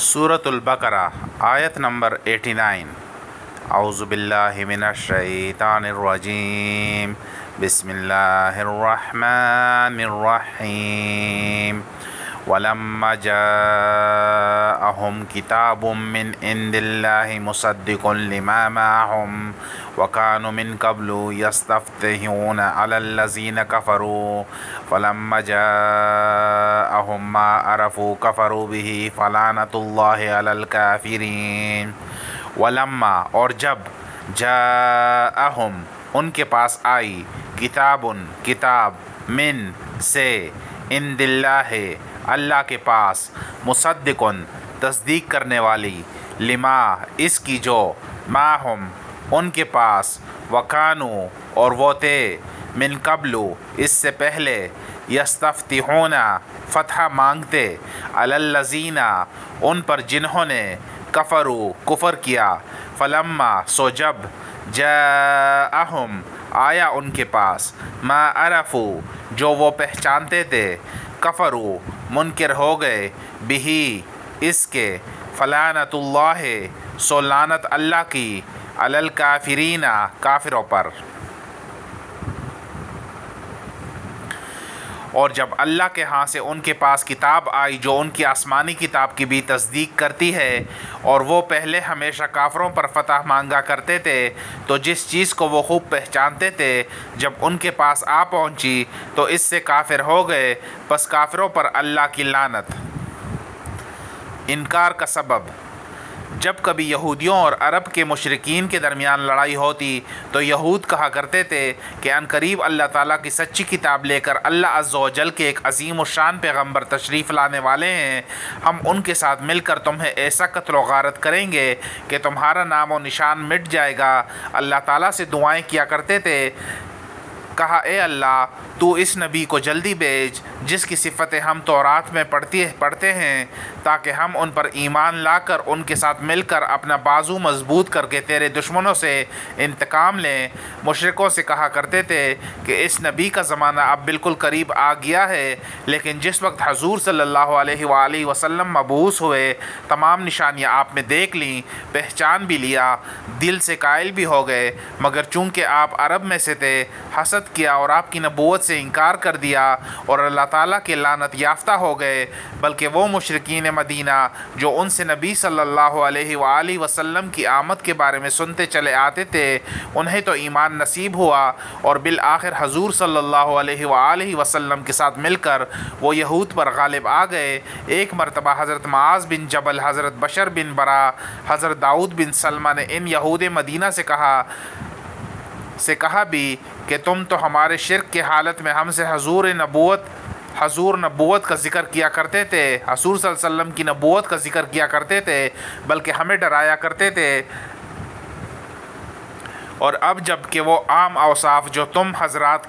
सूरत अल-बकरा आयत नंबर 89। औज़ु बिल्लाहि मिनश शैतानिर्रजीम। बिस्मिल्लाहिर्रहमानिर्रहीम। वलम्मा जाअहुम किताबुम मिन इंदिल्लाहि मुसद्दिक़ुन लिमा मअहुम वकानु मिन क़ब्लु यस्तफ़्तिहूना अलल्लज़ीना कफ़रू फलम्मा जाअहुम मा अरफ़ू कफ़रू बिही फ़लानतुल्लाहि अलल काफ़िरीन। वलम्मा और जब जाअहुम उनके पास आई किताबुन किताब मिन से इंदिल्लाहि अल्लाह के पास मुसद्दिक़ुन तस्दीक करने वाली लिमा इसकी जो माहुम उनके पास वकानु और वो थे मिन कब्लु इससे पहले यस्तफ़्तिहूना फ़तह मांगते अलल्लज़ीना उन पर जिन्होंने कफ़रू कुफ़र किया फ़लम्मा सो जब जाअहुम आया उनके पास मा अरफ़ू जो वो पहचानते थे कफ़रू मुनकिर हो गए बिही इसके फ़लानतुल्लाहि सो लानत अल्लाह की अलल काफ़िरीना काफ़िरों पर। और जब अल्लाह के यहाँ से उनके पास किताब आई जो उनकी आसमानी किताब की भी तस्दीक करती है और वो पहले हमेशा काफ़रों पर फतह मांगा करते थे, तो जिस चीज़ को वो खूब पहचानते थे जब उनके पास आ पहुंची तो इससे काफ़िर हो गए। बस काफ़िरों पर अल्लाह की लानत। इनकार का सबब जब कभी यहूदियों और अरब के मुशरिकीन के दरमियान लड़ाई होती तो यहूद कहा करते थे कि अनकरीब अल्लाह ताला की सच्ची किताब लेकर अल्लाह अज़्ज़ा व जल के एक अज़ीम शान पैगम्बर तशरीफ़ लाने वाले हैं। हम उनके साथ मिलकर तुम्हें ऐसा कत्ल व गारत करेंगे कि तुम्हारा नाम व निशान मिट जाएगा। अल्लाह ताला से दुआएं किया करते थे, कहा ए अल्लाह तू इस नबी को जल्दी भेज जिसकी सिफ़तें हम तौरात में पढ़ते हैं ताकि हम उन पर ईमान लाकर उनके साथ मिलकर अपना बाजू मजबूत करके तेरे दुश्मनों से इंतकाम लें। मुशरिकों से कहा करते थे कि इस नबी का ज़माना अब बिल्कुल करीब आ गया है, लेकिन जिस वक्त हजूर सल्लल्लाहु अलैहि वसल्लम मबूस हुए तमाम निशानियाँ आप में देख लीं, पहचान भी लिया, दिल से कायल भी हो गए, मगर चूँकि आप अरब में से थे हसद किया और आपकी नबूवत से इनकार कर दिया और अल्लाह ताला के लानत याफ्ता हो गए। बल्कि वो मुशरिकीन मदीना जो उनसे नबी सल्लल्लाहु अलैहि वसल्लम की आमद के बारे में सुनते चले आते थे उन्हें तो ईमान नसीब हुआ और बिल आखिर हजूर सल्लल्लाहु अलैहि वसल्लम के साथ मिलकर वो यहूद पर गालिब आ गए। एक मरतबा हज़रत मुआज़ बिन जबल, हज़रत बशर बिन बरा, हज़रत दाऊद बिन सलमा ने इन यहूद मदीना से कहा भी कि तुम तो हमारे शिर्क की हालत में हमसे हजूर नबूवत का ज़िक्र किया करते थे, हजूर सल्लल्लाहु अलैहि वसल्लम की नबूवत का ज़िक्र किया करते थे, बल्कि हमें डराया करते थे। और अब जब कि वो आम औसाफ जो तुम हज़रत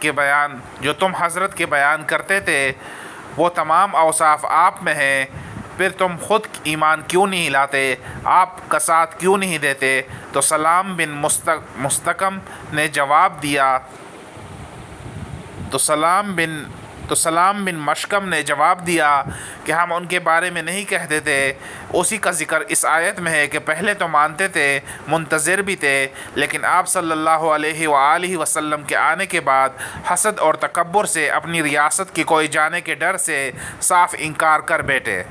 के बयान करते थे वो तमाम औसाफ आप में हैं, फिर तुम ख़ुद ईमान क्यों नहीं लाते, आप का साथ क्यों नहीं देते। तो सलाम बिन मुस्तकम ने जवाब दिया तो सलाम बिन मशकम ने जवाब दिया कि हम उनके बारे में नहीं कहते थे। उसी का ज़िक्र इस आयत में है कि पहले तो मानते थे, मुंतज़िर भी थे, लेकिन आप सल्लल्लाहु अलैहि वसल्लम के आने के बाद हसद और तकब्बुर से अपनी रियासत की कोई जाने के डर से साफ इनकार कर बैठे।